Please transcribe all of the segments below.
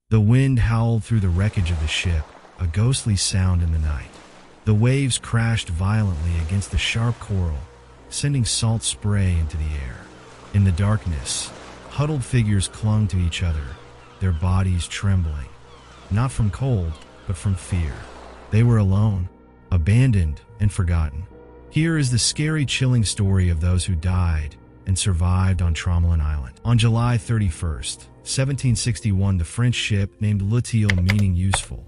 The wind howled through the wreckage of the ship, a ghostly sound in the night. The waves crashed violently against the sharp coral, sending salt spray into the air. In the darkness, huddled figures clung to each other, their bodies trembling, not from cold, but from fear. They were alone, abandoned and forgotten. Here is the scary, chilling story of those who died and survived on Tromelin Island. On July 31st, 1761, the French ship named Ordeal, meaning useful,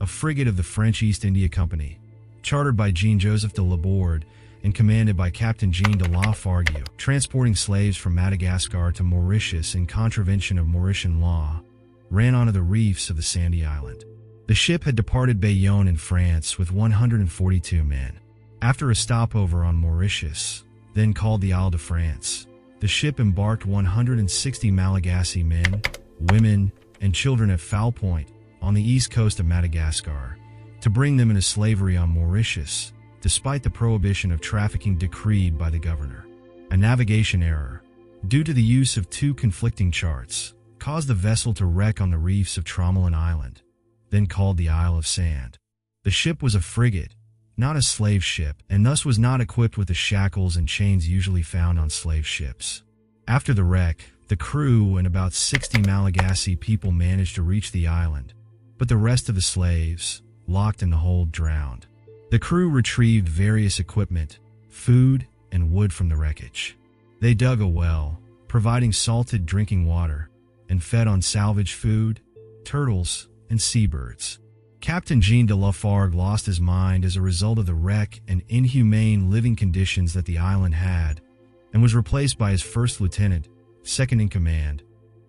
a frigate of the French East India Company, chartered by Jean-Joseph de Laborde and commanded by Captain Jean de Lafargue, transporting slaves from Madagascar to Mauritius in contravention of Mauritian law, ran onto the reefs of the sandy island. The ship had departed Bayonne in France with 142 men. After a stopover on Mauritius, then called the Isle de France, the ship embarked 160 Malagasy men, women, and children at Foul Point, on the east coast of Madagascar, to bring them into slavery on Mauritius, despite the prohibition of trafficking decreed by the governor. A navigation error, due to the use of two conflicting charts, caused the vessel to wreck on the reefs of Tromelin Island, then called the Isle of Sand. The ship was a frigate, not a slave ship, and thus was not equipped with the shackles and chains usually found on slave ships. After the wreck, the crew and about 60 Malagasy people managed to reach the island, but the rest of the slaves, locked in the hold, drowned. The crew retrieved various equipment, food, and wood from the wreckage. They dug a well, providing salted drinking water, and fed on salvaged food, turtles, and seabirds. Captain Jean de Lafargue lost his mind as a result of the wreck and inhumane living conditions that the island had, and was replaced by his first lieutenant, second in command,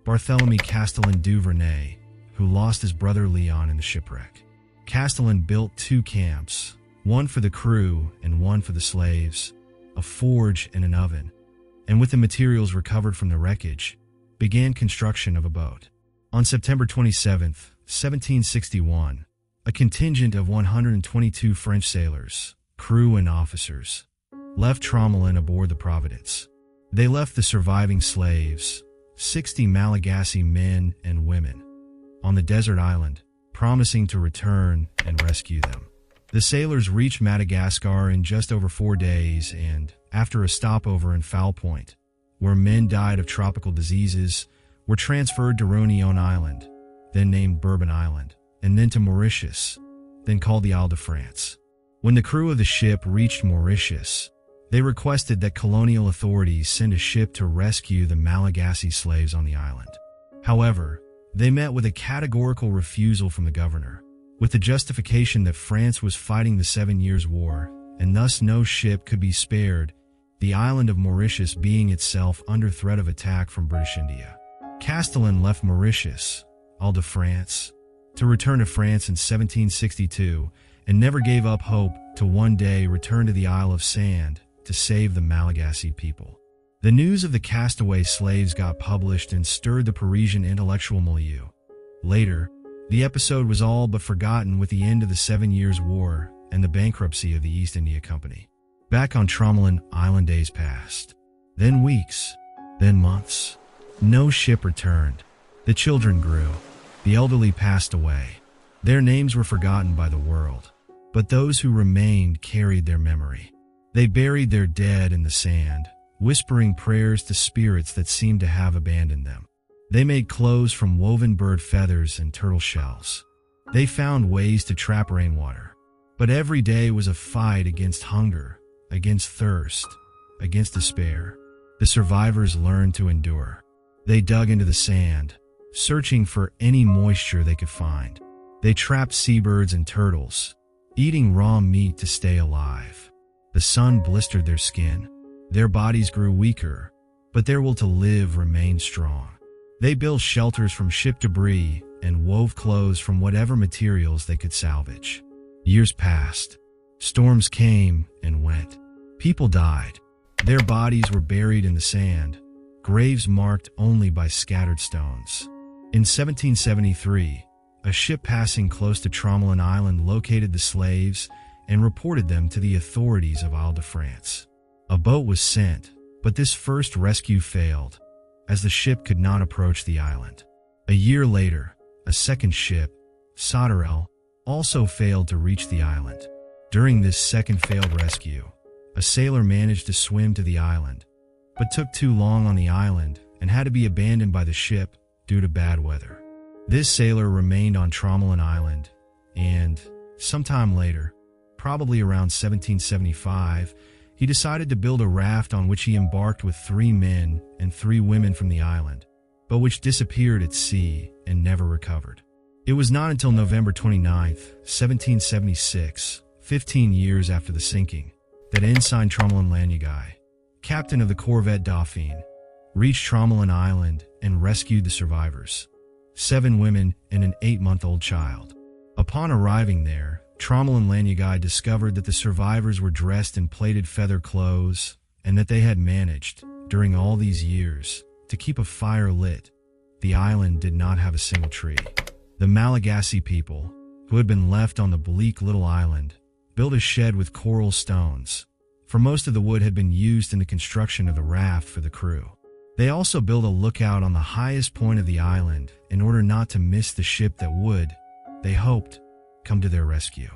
Barthélemy Castellan du Vernet, who lost his brother Leon in the shipwreck. Castellan built two camps, one for the crew and one for the slaves, a forge and an oven, and with the materials recovered from the wreckage, began construction of a boat. On September 27, 1761, a contingent of 122 French sailors, crew and officers, left Tromelin aboard the Providence. They left the surviving slaves, 60 Malagasy men and women, on the desert island, promising to return and rescue them. The sailors reached Madagascar in just over 4 days and, after a stopover in Foul Point, where men died of tropical diseases, were transferred to Réunion Island, then named Bourbon Island, and then to Mauritius, then called the Isle de France. When the crew of the ship reached Mauritius, they requested that colonial authorities send a ship to rescue the Malagasy slaves on the island. However, they met with a categorical refusal from the governor, with the justification that France was fighting the 7 Years' War, and thus no ship could be spared, the island of Mauritius being itself under threat of attack from British India. Castellan left Mauritius, Isle de France, to return to France in 1762, and never gave up hope to one day return to the Isle of Sand to save the Malagasy people. The news of the castaway slaves got published and stirred the Parisian intellectual milieu. Later, the episode was all but forgotten with the end of the 7 Years' War and the bankruptcy of the East India Company. Back on Tromelin Island, days passed. Then weeks. Then months. No ship returned. The children grew. The elderly passed away. Their names were forgotten by the world, but those who remained carried their memory. They buried their dead in the sand, whispering prayers to spirits that seemed to have abandoned them. They made clothes from woven bird feathers and turtle shells. They found ways to trap rainwater. But every day was a fight against hunger, against thirst, against despair. The survivors learned to endure. They dug into the sand, searching for any moisture they could find. They trapped seabirds and turtles, eating raw meat to stay alive. The sun blistered their skin. Their bodies grew weaker, but their will to live remained strong. They built shelters from ship debris and wove clothes from whatever materials they could salvage. Years passed. Storms came and went. People died. Their bodies were buried in the sand, graves marked only by scattered stones. In 1773, a ship passing close to Tromelin Island located the slaves and reported them to the authorities of Isle de France. A boat was sent, but this first rescue failed, as the ship could not approach the island. A year later, a second ship, Ordeal, also failed to reach the island. During this second failed rescue, a sailor managed to swim to the island, but took too long on the island and had to be abandoned by the ship due to bad weather. This sailor remained on Tromelin Island, and sometime later, probably around 1775, he decided to build a raft on which he embarked with 3 men and 3 women from the island, but which disappeared at sea and never recovered. It was not until November 29, 1776, 15 years after the sinking, that Ensign Tromelin Island, captain of the corvette Dauphine, reached Tromelin Island and rescued the survivors, 7 women and an 8-month-old child. Upon arriving there, Tromelin Island discovered that the survivors were dressed in plaited feather clothes and that they had managed, during all these years, to keep a fire lit. The island did not have a single tree. The Malagasy people, who had been left on the bleak little island, built a shed with coral stones, for most of the wood had been used in the construction of the raft for the crew. They also built a lookout on the highest point of the island in order not to miss the ship that would, they hoped, come to their rescue.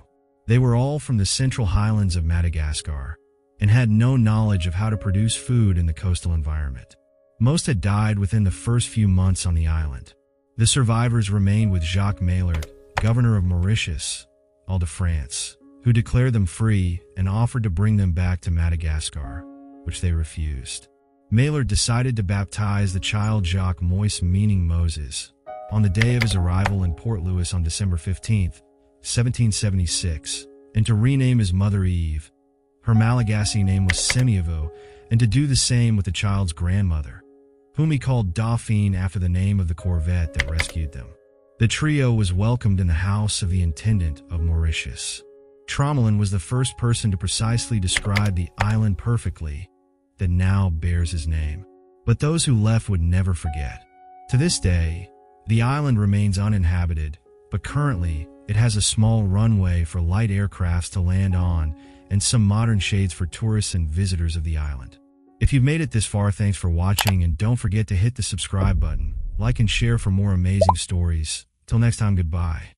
They were all from the central highlands of Madagascar and had no knowledge of how to produce food in the coastal environment. Most had died within the first few months on the island. The survivors remained with Jacques Maillard, governor of Mauritius, Île-de-France, who declared them free and offered to bring them back to Madagascar, which they refused. Maillard decided to baptize the child Jacques, meaning Moses, on the day of his arrival in Port Louis on December 15, 1776, and to rename his mother Eve. Her Malagasy name was Semievo, and to do the same with the child's grandmother, whom he called Dauphine after the name of the corvette that rescued them. The trio was welcomed in the house of the intendant of Mauritius. Tromelin was the first person to precisely describe the island perfectly that now bears his name. But those who left would never forget. To this day, the island remains uninhabited, but currently it has a small runway for light aircrafts to land on and some modern shades for tourists and visitors of the island. If you've made it this far, thanks for watching, and don't forget to hit the subscribe button, like and share for more amazing stories. Till next time, goodbye.